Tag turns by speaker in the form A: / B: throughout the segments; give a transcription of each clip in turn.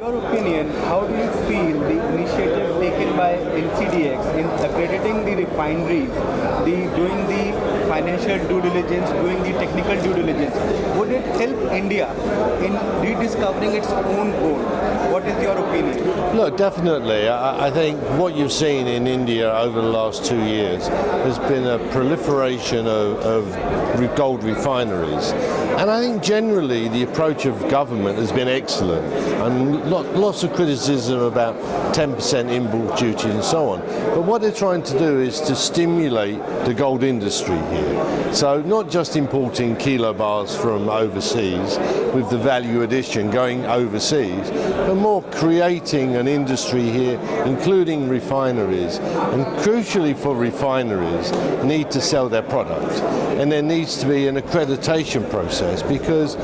A: your opinion, how do you feel the initiative taken by NCDEX in accrediting the refineries, doing the financial due diligence, doing the technical due diligence, would it help India in rediscovering its own gold? What is your opinion?
B: Look, definitely. I think what you've seen in India over the last 2 years has been a proliferation of gold refineries. And I think generally the approach of government has been excellent. And lots of criticism about 10% import duty and so on. But what they're trying to do is to stimulate the gold industry here. So not just importing kilobars from overseas with the value addition going overseas, but more creating an industry here, including refineries. And crucially for refineries, need to sell their product. And there needs to be an accreditation process because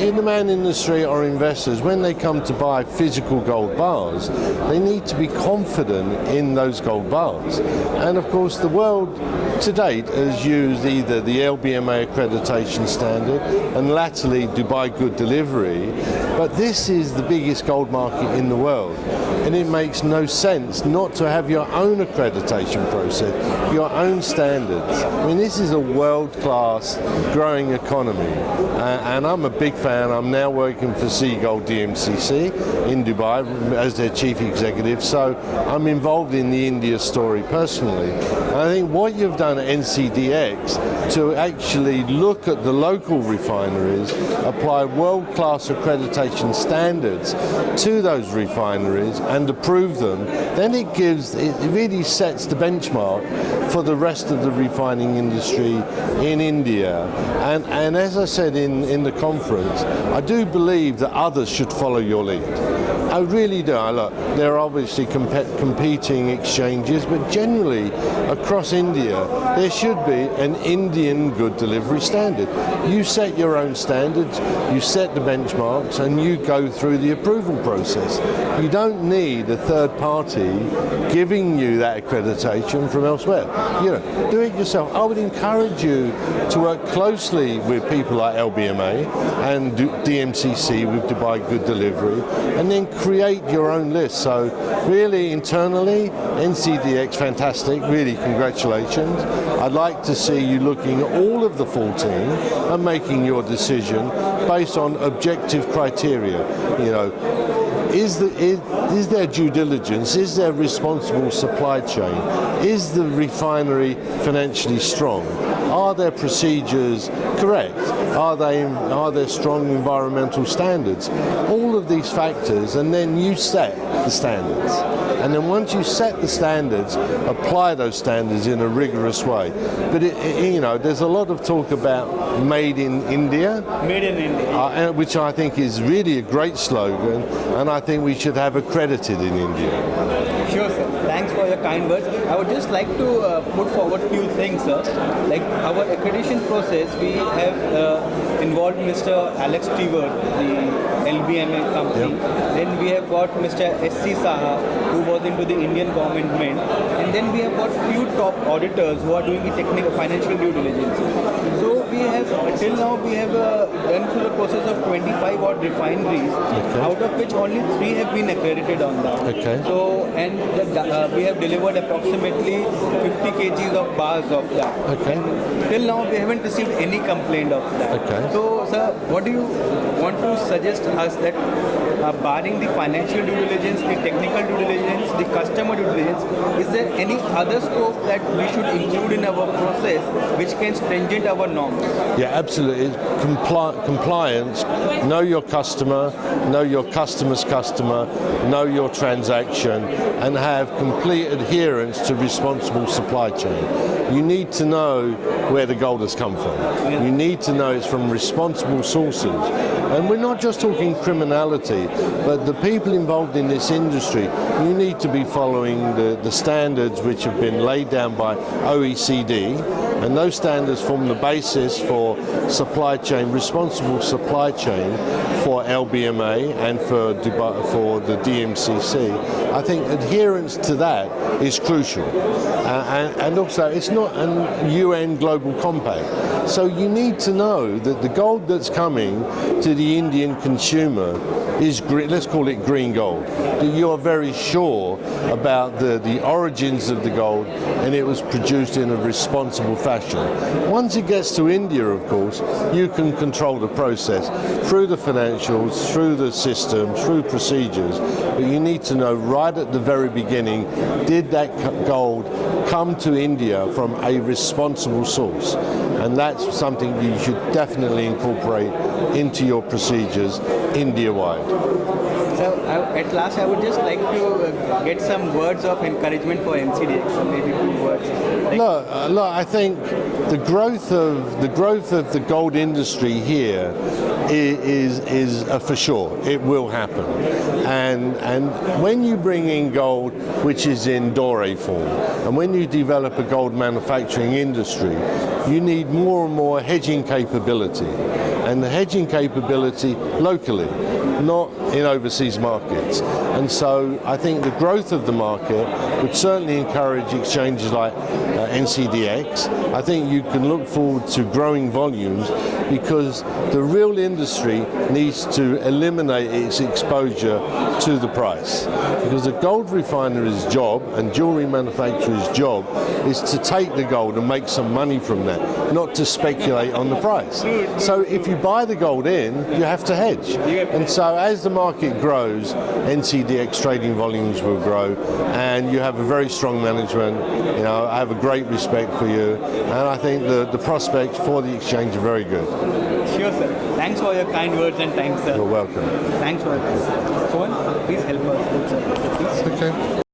B: in the man industry or investors, when they come to buy physical gold bars, they need to be confident in those gold bars. And of course the world to date has used either the LBMA accreditation standard and latterly Dubai Good Delivery, but this is the biggest gold market in the world. And it makes no sense not to have your own accreditation process, your own standards. I mean, this is a world-class growing economy. And I'm a big fan. I'm now working for Zee Gold DMCC in Dubai as their chief executive. So I'm involved in the India story personally. And I think what you've done at NCDEX to actually look at the local refineries, apply world-class accreditation standards to those refineries and approve them, then it really sets the benchmark for the rest of the refining industry in India. And as I said in the conference, I do believe that others should follow your lead. I really do. Look, there are obviously competing exchanges, but generally across India there should be an Indian good delivery standard. You set your own standards, you set the benchmarks, and you go through the approval process. You don't need a third party giving you that accreditation from elsewhere. You know, do it yourself. I would encourage you to work closely with people like LBMA and DMCC with Dubai Good Delivery, and then create your own list. So really internally, NCDEX, fantastic, really congratulations. I'd like to see you looking at all of the 14 and making your decision based on objective criteria. You know, is there due diligence? Is there responsible supply chain? Is the refinery financially strong? Are their procedures correct? Are there strong environmental standards? All of these factors, and then you set the standards. And then once you set the standards, apply those standards in a rigorous way. But you know, there's a lot of talk about made in India.
A: Made in India.
B: Which I think is really a great slogan, and I think we should have accredited in India.
A: Sure, sir. Thanks for your kind words. I would just like to put forward a few things, sir. Like our accreditation process, we have involved Mr. Alex Stewart, the LBMA company.
B: Yep.
A: Then we have got Mr. S.C. Saha, who was into the Indian government. And then we have got few top auditors who are doing the technical financial due diligence. So we have, till now, we have done through the process of 25 odd refineries, out of which only 3 have been accredited on that.
B: Okay.
A: So, and we have delivered approximately 50 kgs of bars of that.
B: Okay.
A: Till now, we haven't received any complaint of that.
B: Okay.
A: So, sir, what do you want to suggest us that barring the financial due diligence, the technical due diligence, the customer due diligence, is there any other scope that we should include in our process which can stringent our norms?
B: Yeah, absolutely. Compliance, know your customer, know your customer's customer, know your transaction, and have complete adherence to responsible supply chain. You need to know where the gold has come from.
A: Yeah.
B: You need to know it's from responsible sources. And we're not just talking criminality, but the people involved in this industry, you need to be following the standards which have been laid down by OECD And those standards form the basis for supply chain, responsible supply chain for LBMA and for the DMCC. I think adherence to that is crucial. And also, it's not a UN global compact. So you need to know that the gold that's coming to the Indian consumer is green, let's call it green gold. That you are very sure about the origins of the gold and it was produced in a responsible fashion. Once it gets to India, of course, you can control the process through the financials, through the system, through procedures, but you need to know right at the very beginning, did that gold come to India from a responsible source? And that's something you should definitely incorporate into your procedures India-wide.
A: So at last, I would just like to get some words of encouragement for NCDEX, so maybe 2 words.
B: Look, I think the growth of the gold industry here is for sure. It will happen. And when you bring in gold, which is in doré form, and when you develop a gold manufacturing industry, you need more and more hedging capability. And the hedging capability locally, not in overseas markets. And so I think the growth of the market would certainly encourage exchanges like NCDEX. I think you can look forward to growing volumes because the real industry needs to eliminate its exposure to the price. Because the gold refinery's job and jewelry manufacturer's job is to take the gold and make some money from that, not to speculate on the price. So if you buy the gold in, you have to hedge. And so as the market grows, NCDEX trading volumes will grow, and you have a very strong management. You know, I have a great respect for you, and I think the prospects for the exchange are very good.
A: Sure, sir. Thanks for your kind words and thanks, sir.
B: You're welcome.
A: Thanks for it. Sohan, please help us. Please.
B: Okay.